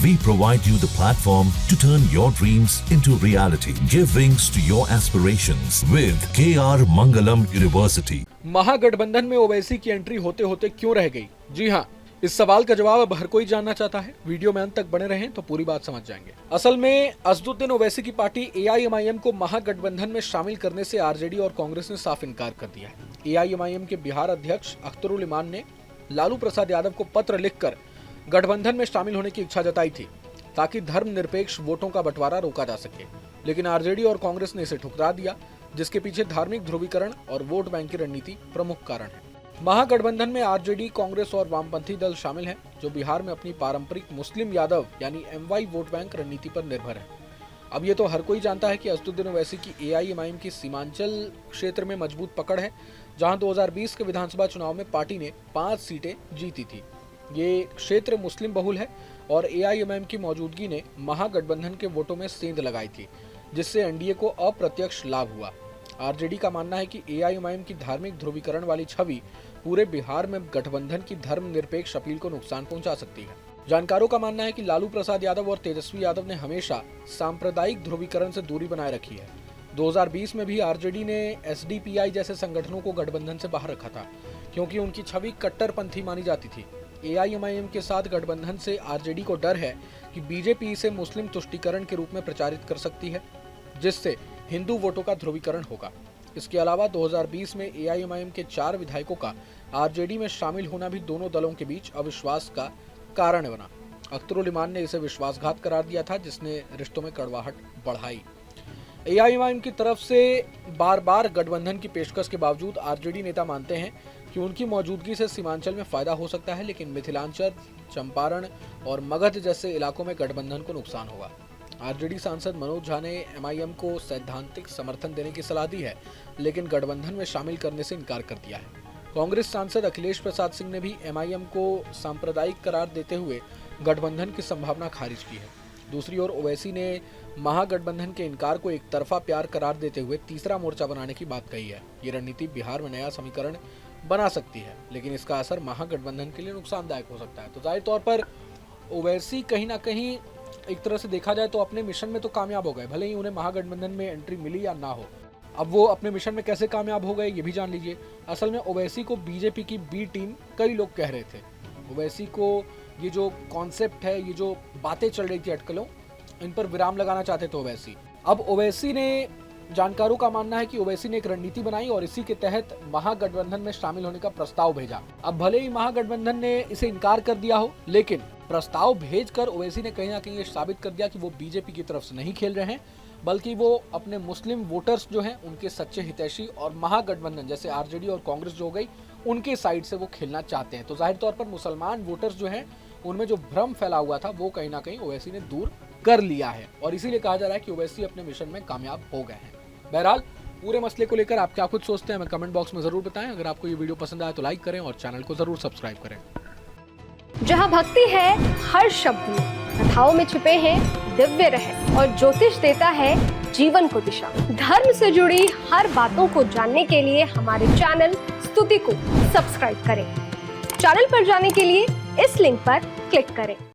We provide you the platform to turn your dreams into reality. Give wings to your aspirations with KR Mangalam University. महागठबंधन में ओवैसी की entry होते होते क्यों रह गई? जी हाँ, इस सवाल का जवाब अब हर कोई जानना चाहता है। वीडियो में अंत तक बने रहें तो पूरी बात समझ जाएंगे। असल में असदुद्दीन ओवैसी की पार्टी AIMIM को महागठबंधन में शामिल करने से आरजेडी और कांग्रेस ने साफ इनकार कर दिया है। AIMIM के बिहार अध्यक्ष अख्तरुल इमान ने लालू प्रसाद यादव को पत्र लिखकर गठबंधन में शामिल होने की इच्छा जताई थी ताकि धर्मनिरपेक्ष वोटों का बंटवारा रोका जा सके, लेकिन आरजेडी और कांग्रेस ने इसे ठुकरा दिया, जिसके पीछे धार्मिक ध्रुवीकरण और वोट बैंक की रणनीति प्रमुख कारण है। महागठबंधन में आरजेडी, कांग्रेस और वामपंथी दल शामिल हैं, जो बिहार में अपनी पारंपरिक मुस्लिम यादव यानी MY वोट बैंक रणनीति पर निर्भर है। अब ये तो हर कोई जानता है कि असदुद्दीन ओवैसी की AIMIM की सीमांचल क्षेत्र में मजबूत पकड़ है, जहां 2020 के विधानसभा चुनाव में पार्टी ने 5 सीटें जीती थी। ये क्षेत्र मुस्लिम बहुल है और AIMIM की मौजूदगी ने महागठबंधन के वोटों में सेंध लगाई थी, जिससे एनडीए को अप्रत्यक्ष लाभ हुआ। आरजेडी का मानना है कि AIMIM की धार्मिक ध्रुवीकरण वाली छवि पूरे बिहार में गठबंधन की धर्मनिरपेक्ष अपील को नुकसान पहुंचा सकती है। जानकारों का मानना है कि लालू प्रसाद यादव और तेजस्वी यादव ने हमेशा सांप्रदायिक ध्रुवीकरण से दूरी बनाए रखी है। 2020 में भी आरजेडी ने SDPI जैसे संगठनों को गठबंधन से बाहर रखा था, क्योंकि उनकी छवि कट्टरपंथी मानी जाती थी। AIMIM के साथ गठबंधन से आरजेडी को डर है कि बीजेपी इसे मुस्लिम तुष्टीकरण के रूप में प्रचारित कर सकती है, जिससे हिंदू वोटों का ध्रुवीकरण होगा। इसके अलावा 2020 में AIMIM के 4 विधायकों का आरजेडी में शामिल होना भी दोनों दलों के बीच अविश्वास का कारण बना। अख्तरुल इमान ने इसे विश्वासघात करार दिया था, जिसने रिश्तों में कड़वाहट बढ़ाई। AIMIM की तरफ से बार बार गठबंधन की पेशकश के बावजूद आरजेडी नेता मानते हैं कि उनकी मौजूदगी से सीमांचल में फायदा हो सकता है, लेकिन मिथिलांचल, चंपारण और मगध जैसे इलाकों में गठबंधन को नुकसान होगा। आरजेडी सांसद मनोज झा ने MIM को सैद्धांतिक समर्थन देने की सलाह दी है, लेकिन गठबंधन में शामिल करने से इनकार कर दिया है। कांग्रेस सांसद अखिलेश प्रसाद सिंह ने भी MIM को सांप्रदायिक करार देते हुए गठबंधन की संभावना खारिज की है। दूसरी ओर ओवैसी ने महागठबंधन के इनकार को एक तरफा प्यार करार देते हुए तीसरा मोर्चा बनाने की बात कही है। ये रणनीति बिहार में नया समीकरण बना सकती है, लेकिन इसका असर महागठबंधन के लिए नुकसानदायक हो सकता है। तो जाहिर तौर पर ओवैसी कहीं ना कहीं एक तरह से देखा जाए तो अपने मिशन में तो कामयाब हो गए, भले ही उन्हें महागठबंधन में एंट्री मिली या ना हो। अब वो अपने मिशन में कैसे कामयाब हो गए ये भी जान लीजिए। असल में ओवैसी को बीजेपी की बी टीम कई लोग कह रहे थे। ओवैसी को ये जो कॉन्सेप्ट है, ये जो बातें चल रही थी अटकलों, इन पर विराम लगाना चाहते थे ओवैसी। अब ओवैसी ने, जानकारों का मानना है कि ओवैसी ने एक रणनीति बनाई और इसी के तहत महागठबंधन में शामिल होने का प्रस्ताव भेजा। अब भले ही महागठबंधन ने इसे इनकार कर दिया हो, लेकिन प्रस्ताव भेजकर ओवैसी ने कहीं ना कहीं ये साबित कर दिया कि वो बीजेपी की तरफ से नहीं खेल रहे हैं, बल्कि वो अपने मुस्लिम वोटर्स जो हैं उनके सच्चे हितैषी और महागठबंधन जैसे आरजेडी और कांग्रेस जो हो गई उनके साइड से वो खेलना चाहते हैं। तो जाहिर तौर पर मुसलमान वोटर्स जो हैं उनमें जो भ्रम फैला हुआ था वो कहीं ना कहीं ओवैसी ने दूर कर लिया है, और इसीलिए कहा जा रहा है कि ओवैसी अपने मिशन में कामयाब हो गए हैं। बहरहाल पूरे मसले को लेकर आप क्या कुछ सोचते हैं हमें कमेंट बॉक्स में जरूर बताएं। अगर आपको ये वीडियो पसंद आए तो लाइक करें और चैनल को जरूर सब्सक्राइब करें। जहाँ भक्ति है हर शब्द में, कथाओं में छिपे हैं दिव्य रहस्य और ज्योतिष देता है जीवन को दिशा। धर्म से जुड़ी हर बातों को जानने के लिए हमारे चैनल स्तुति को सब्सक्राइब करें। चैनल पर जाने के लिए इस लिंक पर क्लिक करें।